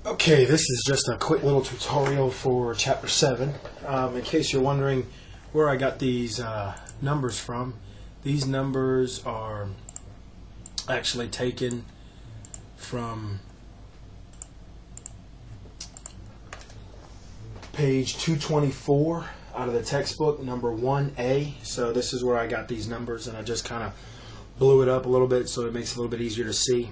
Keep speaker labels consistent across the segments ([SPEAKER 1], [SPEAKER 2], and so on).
[SPEAKER 1] Okay, this is just a quick little tutorial for Chapter 7. In case you're wondering where I got these numbers from, these numbers are actually taken from page 224 out of the textbook, number 1A. So this is where I got these numbers, and I just kind of blew it up a little bit so it makes it a little bit easier to see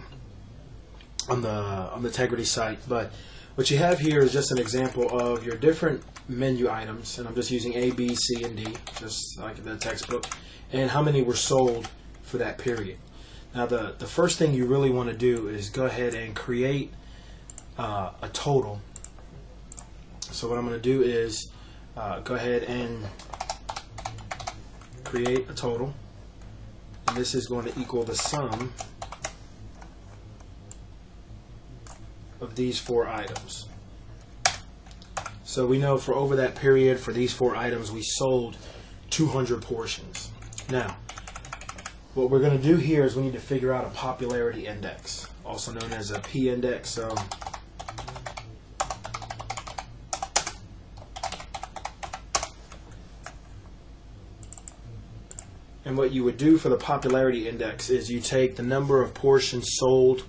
[SPEAKER 1] on the Tegrity site. But what you have here is just an example of your different menu items, and I'm just using A, B, C, and D, just like the textbook, and how many were sold for that period. Now the first thing you really want to do is go ahead and create a total. So what I'm going to do is go ahead and create a total, and this is going to equal the sum of these four items. So we know for over that period, for these four items, we sold 200 portions. Now, what we're going to do here is we need to figure out a popularity index, also known as a P index. So and what you would do for the popularity index is you take the number of portions sold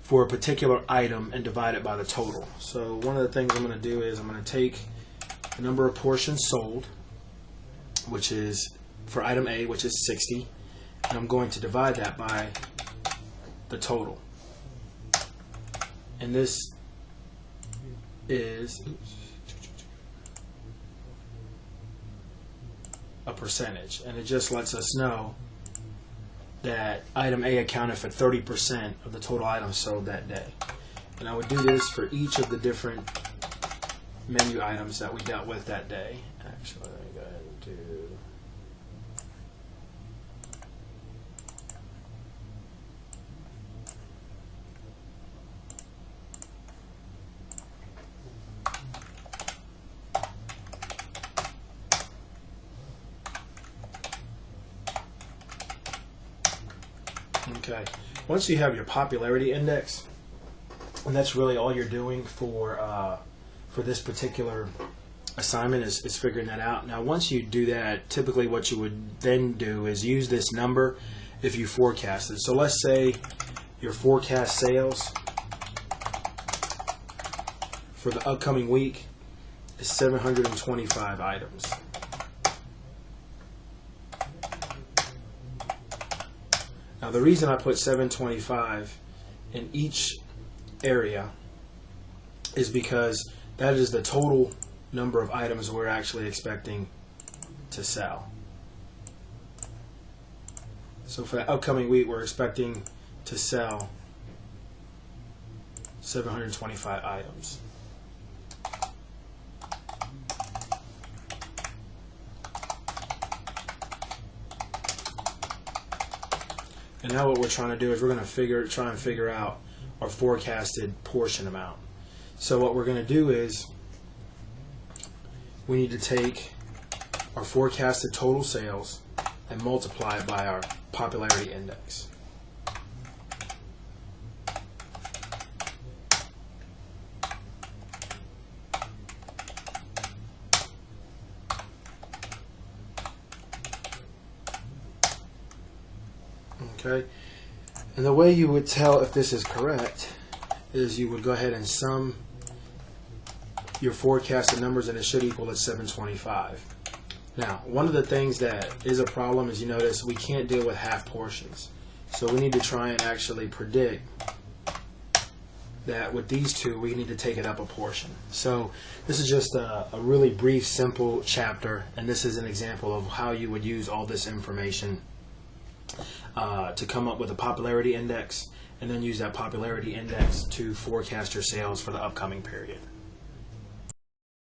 [SPEAKER 1] for a particular item and divide it by the total. So one of the things I'm going to do is I'm going to take the number of portions sold, which is for item A, which is 60, and I'm going to divide that by the total. And this is a percentage, and it just lets us know that item A accounted for 30% of the total items sold that day. And I would do this for each of the different menu items that we dealt with that day. Actually, let me go ahead and do Okay, once you have your popularity index, and that's really all you're doing for this particular assignment is figuring that out. Now once you do that, typically what you would then do is use this number if you forecasted. So let's say your forecast sales for the upcoming week is 725 items. Now the reason I put 725 in each area is because that is the total number of items we're actually expecting to sell. So for the upcoming week, we're expecting to sell 725 items. And now what we're trying to do is we're going to try and figure out our forecasted portion amount. So what we're going to do is we need to take our forecasted total sales and multiply it by our popularity index. Okay, and the way you would tell if this is correct is you would go ahead and sum your forecasted numbers, and it should equal at 725. Now, one of the things that is a problem is, you notice we can't deal with half portions. So we need to try and actually predict that with these two, we need to take it up a portion. So this is just a really brief, simple chapter, and this is an example of how you would use all this information to come up with a popularity index, and then use that popularity index to forecast your sales for the upcoming period.